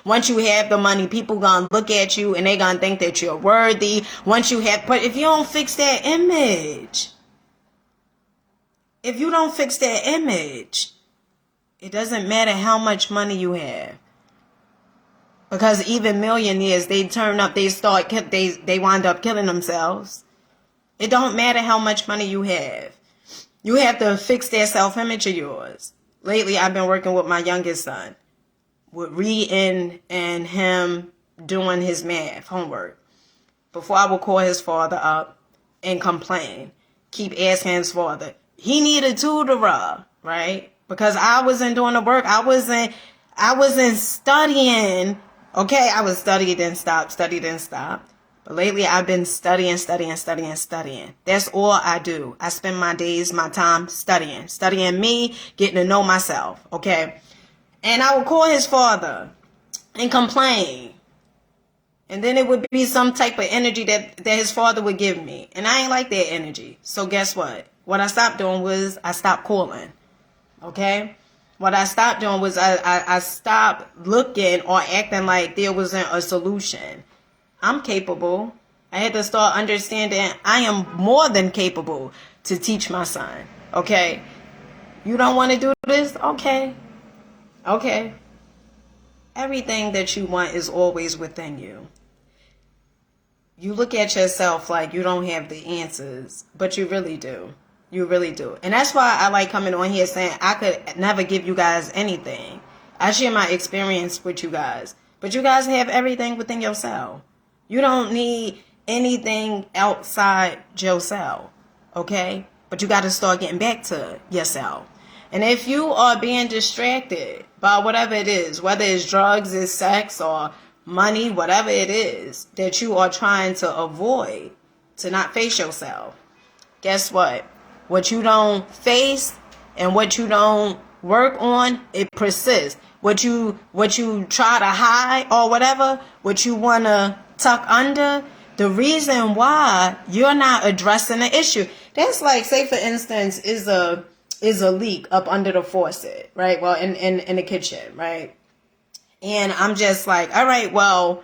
once you have the money, people gonna look at you and they gonna think that you're worthy. But if you don't fix that image, it doesn't matter how much money you have. Because even millionaires, they turn up, they wind up killing themselves. It don't matter how much money you have. You have to fix that self-image of yours. Lately, I've been working with my youngest son, with reading and him doing his math homework. Before I would call his father up and complain, keep asking his father. He needed a tutorer, right? Because I wasn't doing the work. I wasn't studying. Okay, I was study then stop. But lately I've been studying. That's all I do. I spend my days, my time studying me, getting to know myself. Okay. And I would call his father and complain. And then it would be some type of energy that his father would give me. And I ain't like that energy. So guess what? What I stopped doing was I stopped calling. Okay? What I stopped doing was I stopped looking or acting like there wasn't a solution. I'm capable. I had to start understanding I am more than capable to teach my son. Okay? You don't want to do this? Okay. Everything that you want is always within you. You look at yourself like you don't have the answers, but you really do. You really do. And that's why I like coming on here saying I could never give you guys anything. I share my experience with you guys. But you guys have everything within yourself. You don't need anything outside yourself. Okay? But you got to start getting back to yourself. And if you are being distracted by whatever it is, whether it's drugs, it's sex, or money, whatever it is that you are trying to avoid, to not face yourself, guess what? What you don't face and what you don't work on, it persists. What you try to hide or whatever, what you want to tuck under, the reason why you're not addressing the issue. That's like, say for instance, is a leak up under the faucet, right? Well, in the kitchen, right? And I'm just like, all right, well,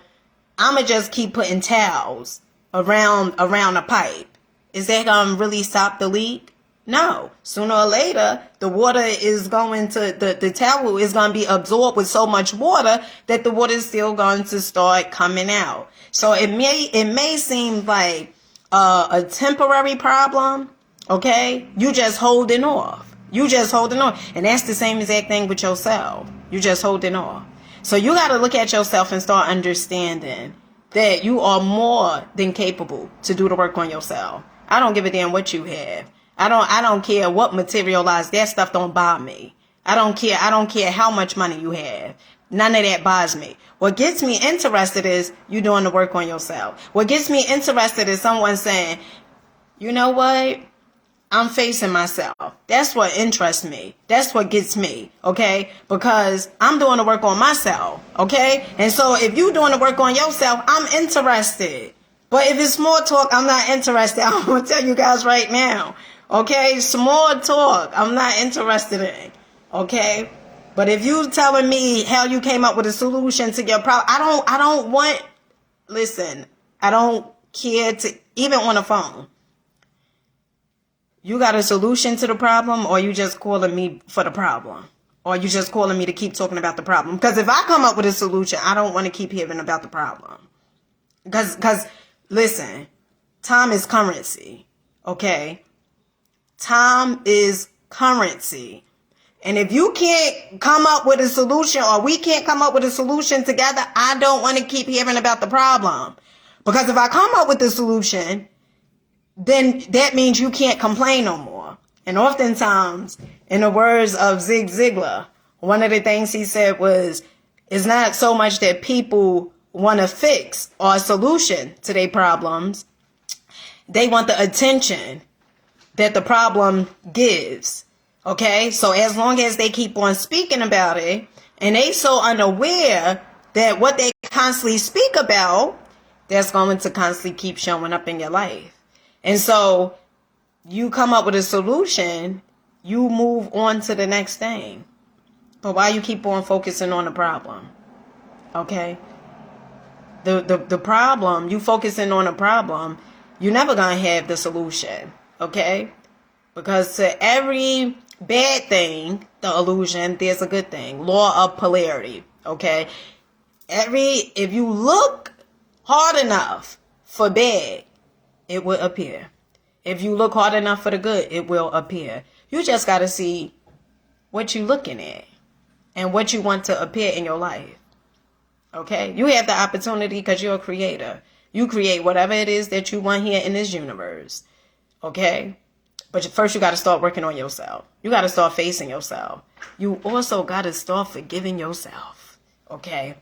I'm going to just keep putting towels around the pipe. Is that going to really stop the leak? No. Sooner or later, the water is going to, the towel is going to be absorbed with so much water that the water is still going to start coming out. So it may seem like a temporary problem, okay? You just holding off. And that's the same exact thing with yourself. You just holding off. So you got to look at yourself and start understanding that you are more than capable to do the work on yourself. I don't give a damn what you have. I don't care what materialized. That stuff don't bother me. I don't care how much money you have. None of that bothers me. What gets me interested is you doing the work on yourself. What gets me interested is someone saying, you know what? I'm facing myself. That's what interests me. That's what gets me, okay? Because I'm doing the work on myself, okay? And so if you doing the work on yourself, I'm interested. But if it's small talk, I'm not interested. I'm going to tell you guys right now, okay? Small talk, I'm not interested in, okay? But if you telling me how you came up with a solution to your problem, I don't care to, even on the phone. You got a solution to the problem, or you just calling me for the problem? Or you just calling me to keep talking about the problem? Because if I come up with a solution, I don't want to keep hearing about the problem. Because listen, time is currency, okay? Time is currency. And if you can't come up with a solution, or we can't come up with a solution together, I don't want to keep hearing about the problem. Because if I come up with a solution, then that means you can't complain no more. And oftentimes, in the words of Zig Ziglar, one of the things he said was, it's not so much that people want to fix or a solution to their problems. They want the attention that the problem gives. Okay? So as long as they keep on speaking about it, and they so unaware that what they constantly speak about, that's going to constantly keep showing up in your life. And so you come up with a solution, you move on to the next thing. But why you keep on focusing on the problem? Okay? The problem, you focusing on a problem, you're never going to have the solution. Okay? Because to every bad thing, the illusion, there's a good thing. Law of polarity. Okay? If you look hard enough for bad, it will appear. If you look hard enough for the good, it will appear. You just got to see what you're looking at and what you want to appear in your life. Okay? You have the opportunity because you're a creator. You create whatever it is that you want here in this universe. Okay? But first you got to start working on yourself. You got to start facing yourself. You also got to start forgiving yourself. Okay?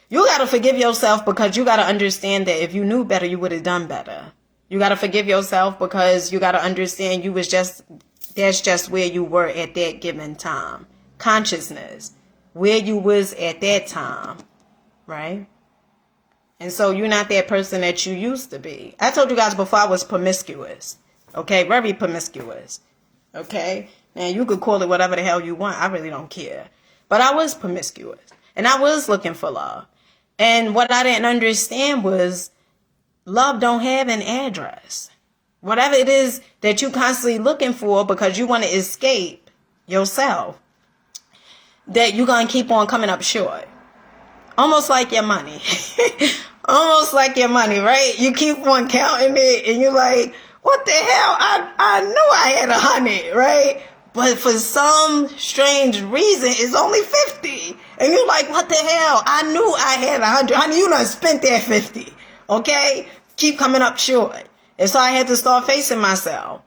You got to forgive yourself because you got to understand that if you knew better, you would have done better. You got to forgive yourself because you got to understand that's just where you were at that given time. Consciousness. Where you was at that time. Right? And so you're not that person that you used to be. I told you guys before I was promiscuous. Okay? Very promiscuous. Okay? Now you could call it whatever the hell you want. I really don't care. But I was promiscuous. And I was looking for love. And what I didn't understand was love don't have an address. Whatever it is that you constantly looking for because you want to escape yourself, that you're going to keep on coming up short. Almost like your money. Almost like your money, right? You keep on counting it and you're like, what the hell? I knew I had 100, right? But for some strange reason, it's only 50. And you're like, what the hell? I knew I had 100. Honey, you done spent that 50. Okay? Keep coming up short. And so I had to start facing myself.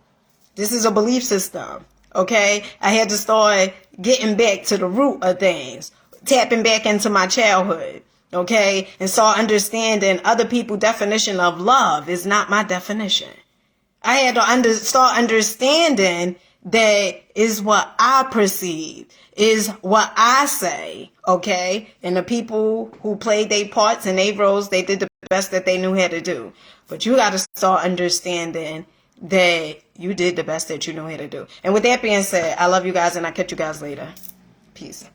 This is a belief system. Okay? I had to start getting back to the root of things. Tapping back into my childhood. Okay? And so understanding other people's definition of love is not my definition. I had to start understanding that is what I perceive, is what I say, okay? And the people who played their parts and their roles, they did the best that they knew how to do. But you got to start understanding that you did the best that you knew how to do. And with that being said, I love you guys and I'll catch you guys later. Peace.